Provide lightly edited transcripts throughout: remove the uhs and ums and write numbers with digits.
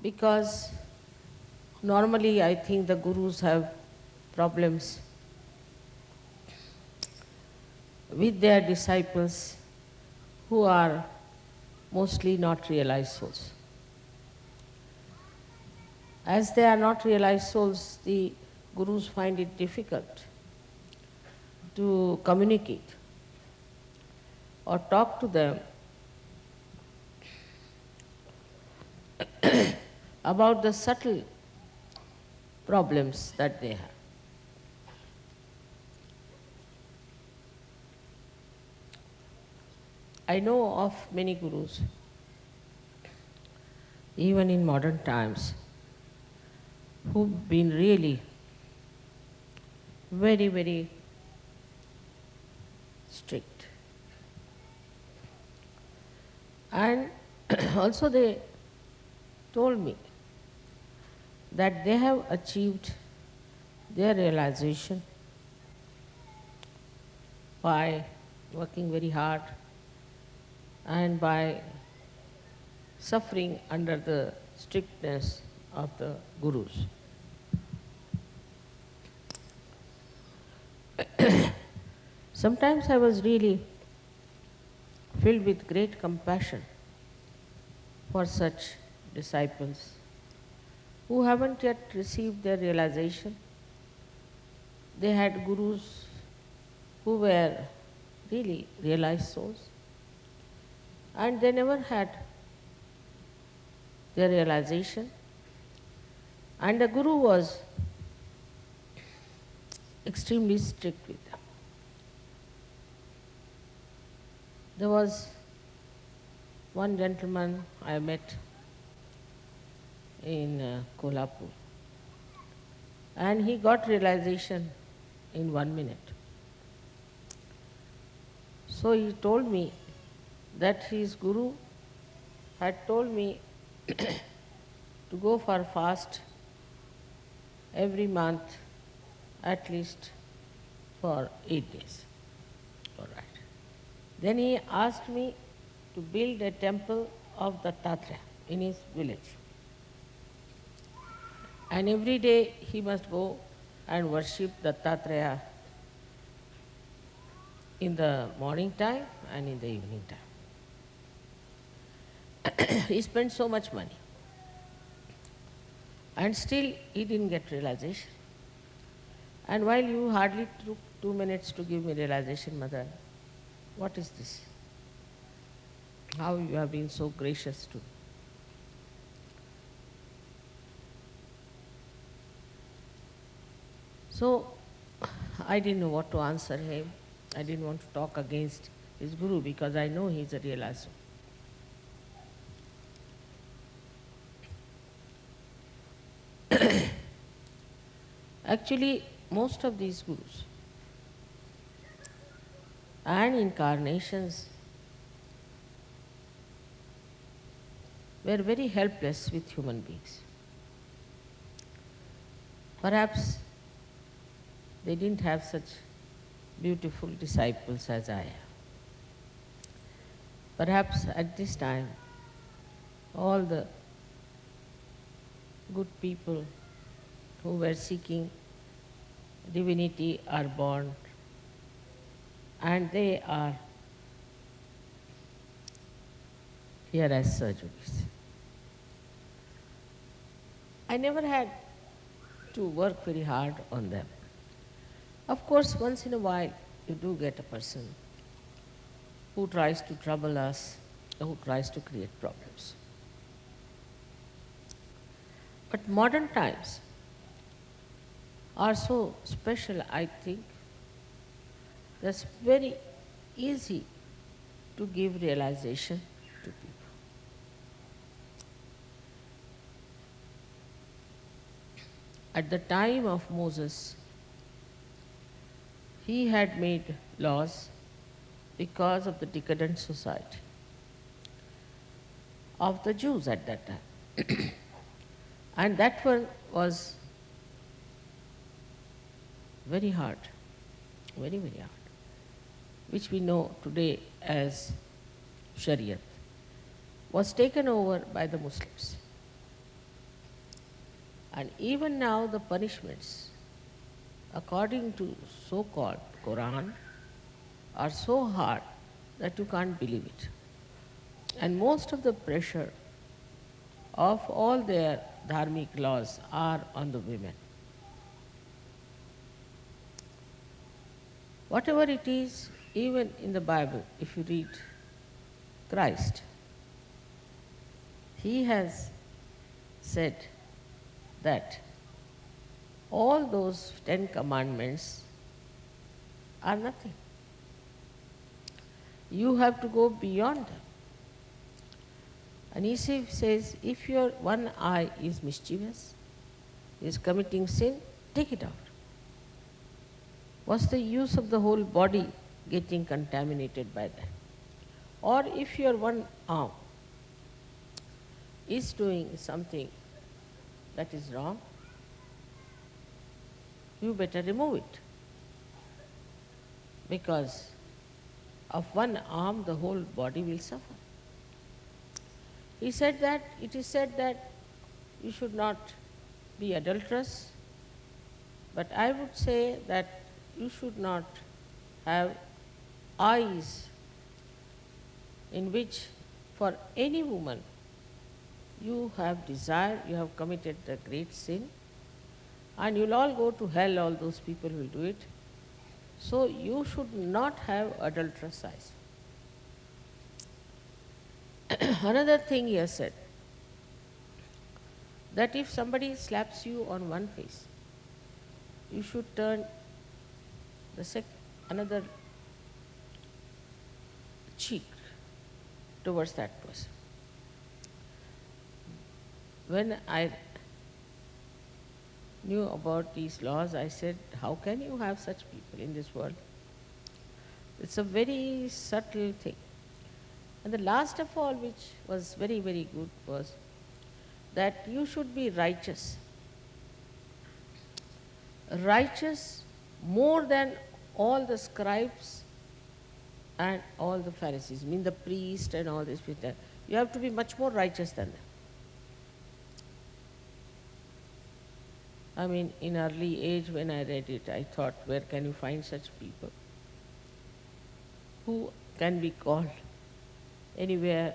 because normally I think the gurus have problems with their disciples who are mostly not realized souls. As they are not realized souls, the gurus find it difficult to communicate or talk to them about the subtle problems that they have. I know of many gurus, even in modern times, who've been really very, very strict. And also they told me that they have achieved their realization by working very hard and by suffering under the strictness of the gurus. Sometimes I was really filled with great compassion for such disciples who haven't yet received their realization. They had gurus who were really realized souls, and they never had their realization. And the guru was extremely strict with them. There was one gentleman I met in Kolhapur, and he got realization in 1 minute. So he told me that his guru had told me to go for fast every month at least for 8 days. All right. Then he asked me to build a temple of the Tatra in his village. And every day he must go and worship the Tatraya in the morning time and in the evening time. He spent so much money. And still he didn't get realization. And while you hardly took 2 minutes to give me realization, Mother, what is this? How you have been so gracious to me. So I didn't know what to answer him. I didn't want to talk against his guru because I know he's a realized soul. Actually, most of these gurus and incarnations were very helpless with human beings. Perhaps they didn't have such beautiful disciples as I have. Perhaps at this time, all the good people who were seeking divinity are born, and they are here as surgeries. I never had to work very hard on them. Of course, once in a while, you do get a person who tries to trouble us, or who tries to create problems. But modern times are so special, I think, that's very easy to give realization to people. At the time of Moses, he had made laws because of the decadent society of the Jews at that time. And that one was very hard, very, very hard, which we know today as Shariat, was taken over by the Muslims. And even now the punishments, according to so-called Quran, are so hard that you can't believe it. And most of the pressure of all their dharmic laws are on the women. Whatever it is, even in the Bible, if you read Christ, he has said that all those 10 commandments are nothing. You have to go beyond them. And he says, if your one eye is mischievous, is committing sin, take it out. What's the use of the whole body getting contaminated by that? Or if your one arm is doing something that is wrong, you better remove it. Because of one arm, the whole body will suffer. He said that, it is said that you should not be adulterous, but I would say that you should not have eyes in which for any woman you have desire, you have committed a great sin, and you'll all go to hell, all those people will do it. So you should not have adulterous eyes. Another thing he has said, that if somebody slaps you on one face, you should turn another cheek towards that person. When I knew about these laws, I said, how can you have such people in this world? It's a very subtle thing. And the last of all, which was very, very good, was that you should be righteous. Righteous more than all the scribes and all the Pharisees, I mean the priest and all these people. You have to be much more righteous than them. I mean, in early age when I read it, I thought, where can you find such people who can be called anywhere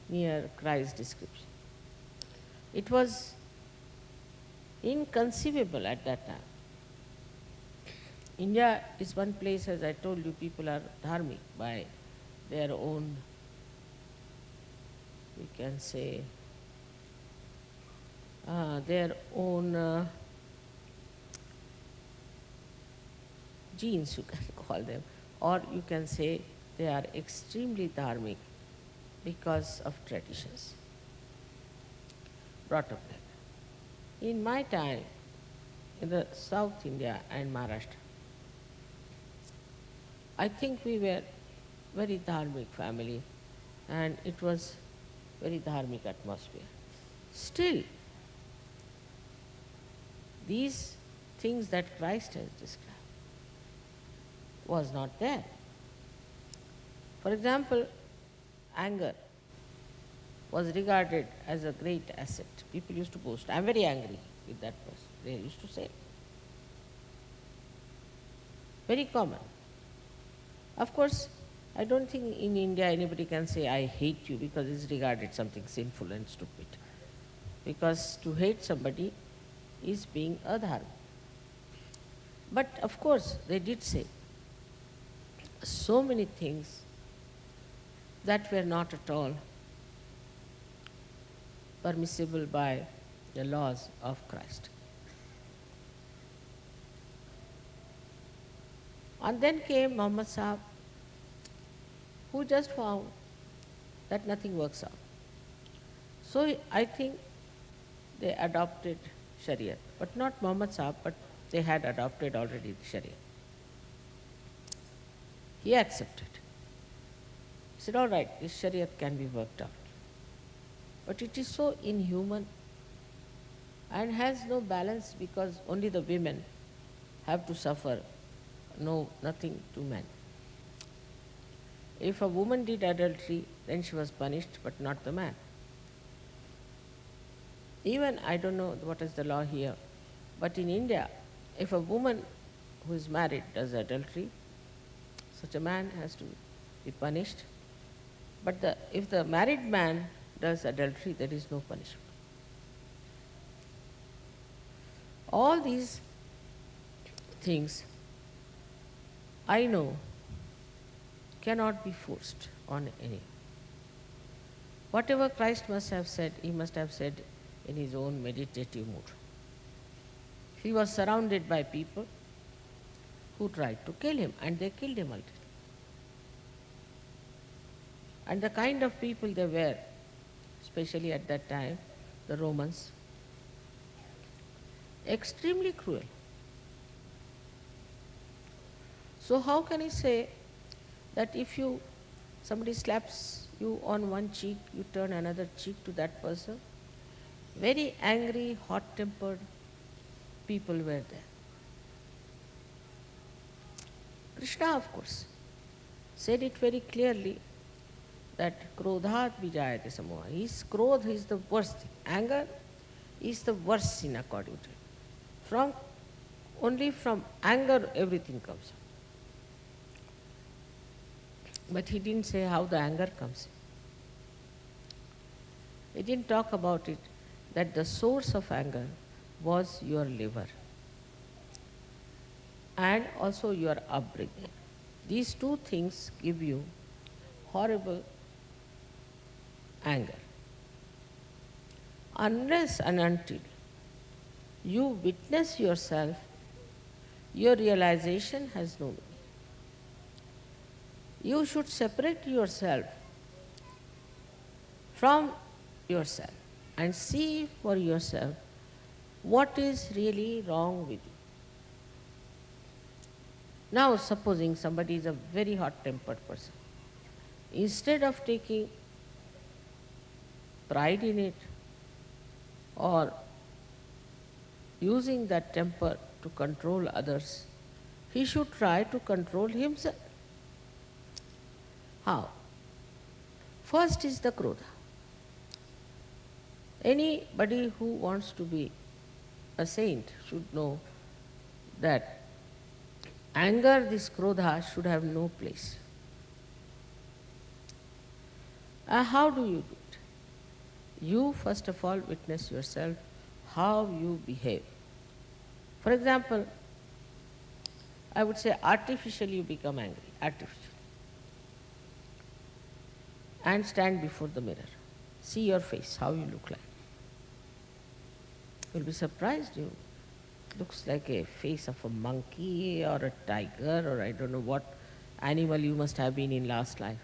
near Christ's description? It was inconceivable at that time. India is one place, as I told you, people are dharmic by their own, we can say, their own genes, you can call them, or you can say they are extremely dharmic because of traditions, brought up like that. In my time, in the South India and Maharashtra, I think we were very dharmic family, and it was very dharmic atmosphere. Still, these things that Christ has described was not there. For example, anger was regarded as a great asset. People used to boast, I'm very angry with that person. They used to say. Very common. Of course, I don't think in India anybody can say, I hate you, because it's regarded something sinful and stupid. Because to hate somebody is being adharma. But of course, they did say so many things that were not at all permissible by the laws of Christ. And then came Muhammad Sahib, who just found that nothing works out. So I think they adopted Shariat, but not Muhammad Sahib, but they had adopted already the Shariat. He accepted. He said, all right, this Shariat can be worked out. But it is so inhuman and has no balance, because only the women have to suffer, nothing to men. If a woman did adultery, then she was punished, but not the man. Even I don't know what is the law here, but in India, if a woman who is married does adultery, such a man has to be punished. But if the married man does adultery, there is no punishment. All these things I know cannot be forced on anyone. Whatever Christ must have said, he must have said in his own meditative mood. He was surrounded by people who tried to kill him, and they killed him ultimately. And the kind of people they were, especially at that time, the Romans, extremely cruel. So how can he say that if somebody slaps you on one cheek, you turn another cheek to that person? Very angry, hot-tempered people were there. Krishna, of course, said it very clearly that krodhat vijayate samoha. His krodh is the worst thing. Anger is the worst sin according to him. Only from anger everything comes out. But he didn't say how the anger comes in. He didn't talk about it, that the source of anger was your liver and also your upbringing. These two things give you horrible anger. Unless and until you witness yourself, your realization has no meaning. You should separate yourself from yourself and see for yourself what is really wrong with you. Now, supposing somebody is a very hot-tempered person, instead of taking pride in it or using that temper to control others, he should try to control himself. How? First is the krodha. Anybody who wants to be a saint should know that anger, this krodha, should have no place. How do you do it? You first of all witness yourself how you behave. For example, I would say artificially you become angry, artificially. And stand before the mirror. See your face, how you look like. You'll be surprised. You looks like a face of a monkey or a tiger or I don't know what animal you must have been in last life.